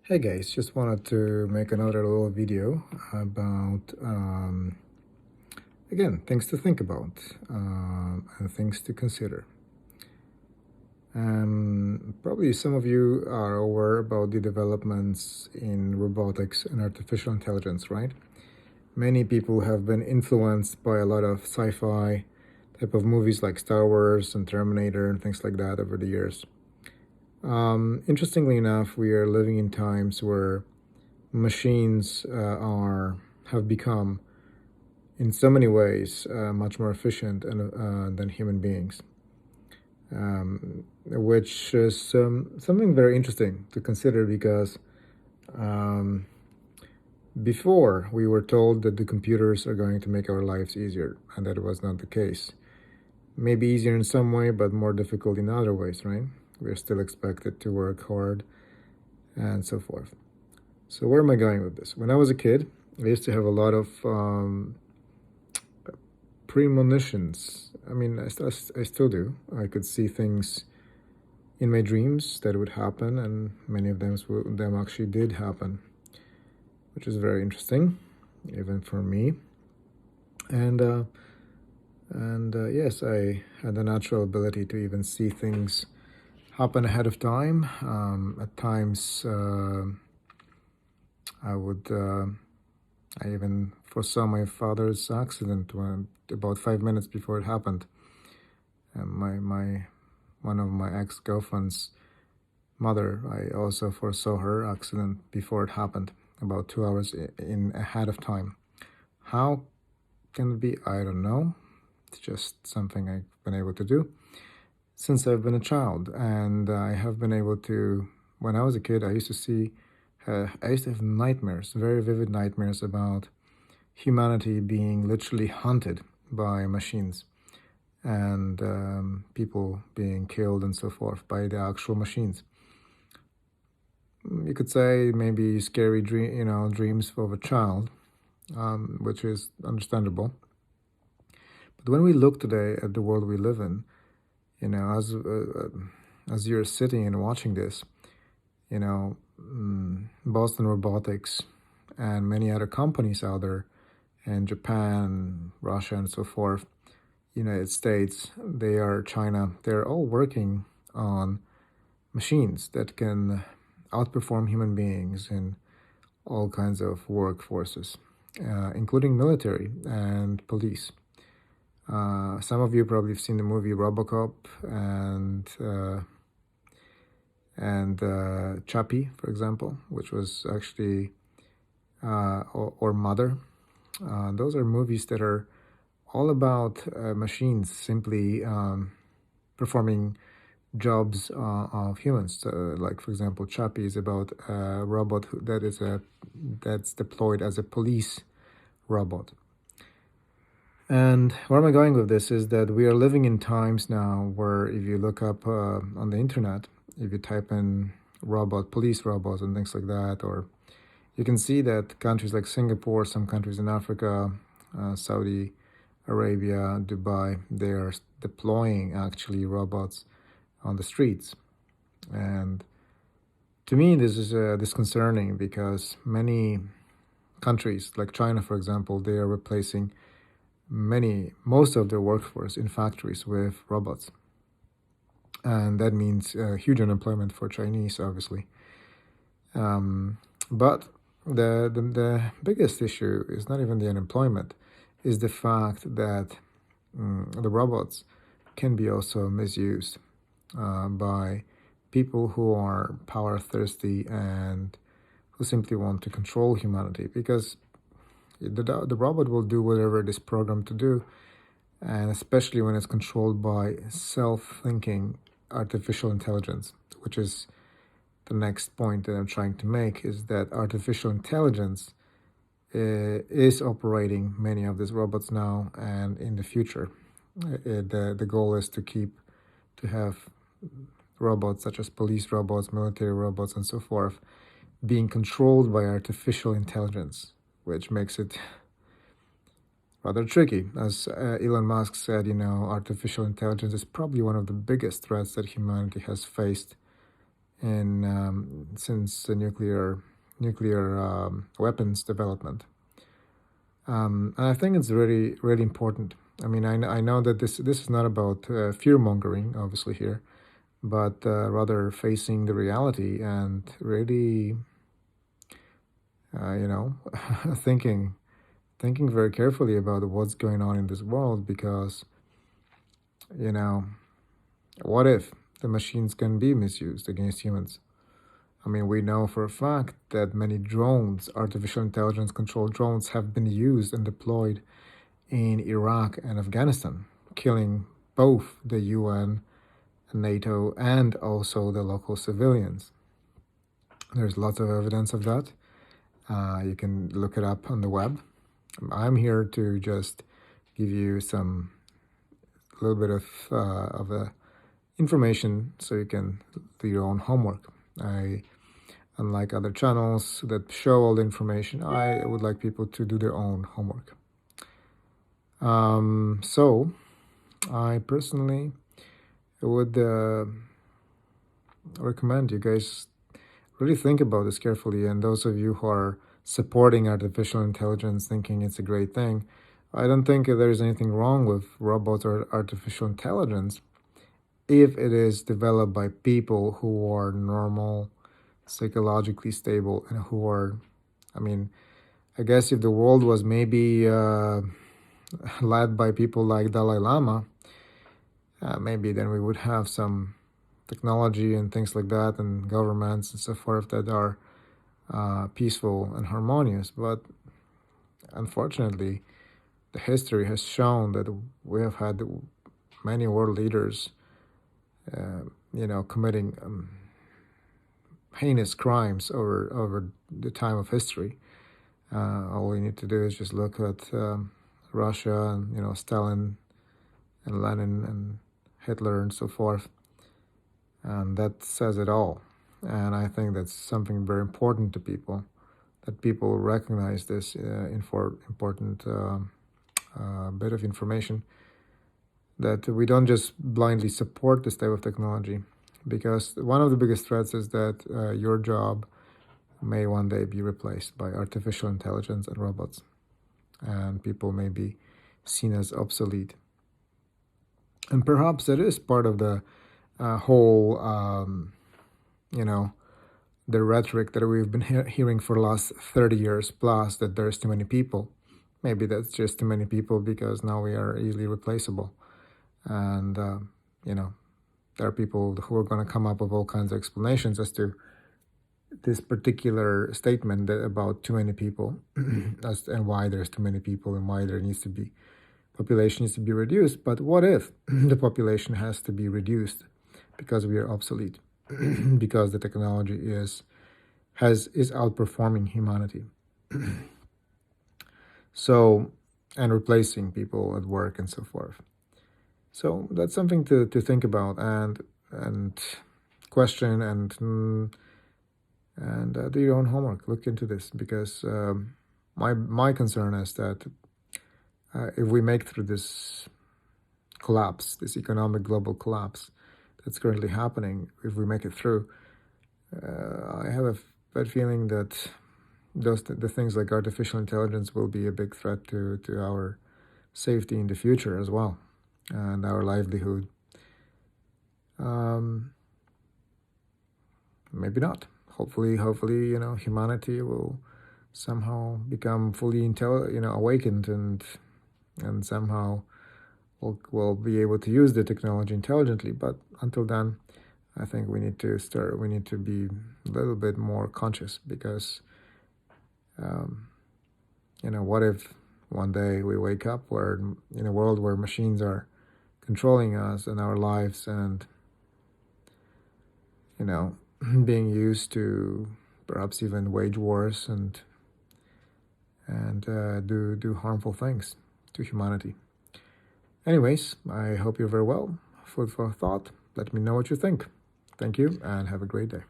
Hey guys, just wanted to make another little video about, again, things to think about and things to consider. Probably some of you are aware about the developments in robotics and artificial intelligence, right? Many people have been influenced by a lot of sci-fi type of movies like Star Wars and Terminator and things like that over the years. Interestingly enough, we are living in times where machines have become, in so many ways, much more efficient than human beings, which is something very interesting to consider because um, before we were told that the computers are going to make our lives easier, and that was not the case. Maybe easier in some way, but more difficult in other ways, right? We're still expected to work hard and so forth. So where am I going with this? When I was a kid, I used to have a lot of premonitions. I mean, I still do. I could see things in my dreams that would happen, and many of them actually did happen, which is very interesting, even for me. And yes, I had the natural ability to even see things happen ahead of time. At times, I would. I even foresaw my father's accident about 5 minutes before it happened. And one of my ex-girlfriend's mother, I also foresaw her accident before it happened, about 2 hours in ahead of time. How can it be? I don't know. It's just something I've been able to do since I've been a child, and I have been able to. When I was a kid, I used to have nightmares, very vivid nightmares about humanity being literally hunted by machines and people being killed and so forth by the actual machines. You could say maybe scary dreams of a child, which is understandable. But when we look today at the world we live in, as you're sitting and watching this, Boston Robotics and many other companies out there, and Japan, Russia, and so forth, United States, China, they're all working on machines that can outperform human beings in all kinds of workforces, including military and police. Some of you probably have seen the movie RoboCop and Chappie, for example, which was actually or Mother. Those are movies that are all about machines simply performing jobs of humans. Like, for example, Chappie is about a robot that's deployed as a police robot. And where am I going with this is that we are living in times now where if you look up on the internet, if you type in police robots and things like that, or you can see that countries like Singapore, some countries in Africa, Saudi Arabia, Dubai, they are deploying actually robots on the streets. And to me, this is disconcerting because many countries like China, for example, they are replacing most of their workforce in factories with robots. And that means huge unemployment for Chinese, obviously. But the biggest issue is not even the unemployment, is the fact that the robots can be also misused by people who are power thirsty and who simply want to control humanity, because the robot will do whatever it is programmed to do, and especially when it's controlled by self-thinking artificial intelligence, which is the next point that I'm trying to make, is that artificial intelligence is operating many of these robots now and in the future. The goal is to have robots such as police robots, military robots, and so forth being controlled by artificial intelligence, which makes it rather tricky. As Elon Musk said, artificial intelligence is probably one of the biggest threats that humanity has faced in since the nuclear weapons development. And I think it's really really important. I mean, I know that this is not about fear mongering, obviously here, but rather facing the reality and really, you know, thinking very carefully about what's going on in this world, because, you know, what if the machines can be misused against humans? I mean, we know for a fact that many drones, artificial intelligence controlled drones, have been used and deployed in Iraq and Afghanistan, killing both the UN, NATO, and also the local civilians. There's lots of evidence of that. You can look it up on the web. I'm here to just give you some little bit of information so you can do your own homework. Unlike other channels that show all the information, I would like people to do their own homework. So I personally would recommend you guys really think about this carefully. And those of you who are supporting artificial intelligence, thinking it's a great thing, I don't think there's anything wrong with robots or artificial intelligence if it is developed by people who are normal, psychologically stable, and who are, I mean, I guess if the world was maybe led by people like Dalai Lama, maybe then we would have some technology and things like that, and governments and so forth that are peaceful and harmonious. But unfortunately, the history has shown that we have had many world leaders, committing heinous crimes over the time of history. All we need to do is just look at Russia and Stalin and Lenin and Hitler and so forth, and that says it all. And I think that's something very important to people, that people recognize this important bit of information, that we don't just blindly support this type of technology, because one of the biggest threats is that your job may one day be replaced by artificial intelligence and robots, and people may be seen as obsolete. And perhaps that is part of the whole, the rhetoric that we've been hearing for the last 30 years plus, that there's too many people. Maybe that's just too many people because now we are easily replaceable. And, there are people who are going to come up with all kinds of explanations as to this particular statement about too many people and why there's too many people and why population needs to be reduced. But what if the population has to be reduced because we are obsolete, because the technology is outperforming humanity, so, and replacing people at work and so forth. So that's something to think about and question and do your own homework. Look into this, because my concern is that if we make through this collapse, this economic global collapse that's currently happening, if we make it through, I have a bad feeling that the things like artificial intelligence will be a big threat to our safety in the future as well, and our livelihood. Maybe not. Hopefully, humanity will somehow become fully awakened and somehow we'll be able to use the technology intelligently. But until then, I think we need to be a little bit more conscious, because what if one day we wake up in a world where machines are controlling us and our lives, and being used to perhaps even wage wars and do harmful things to humanity. Anyways, I hope you're very well. Food for thought. Let me know what you think. Thank you, and have a great day.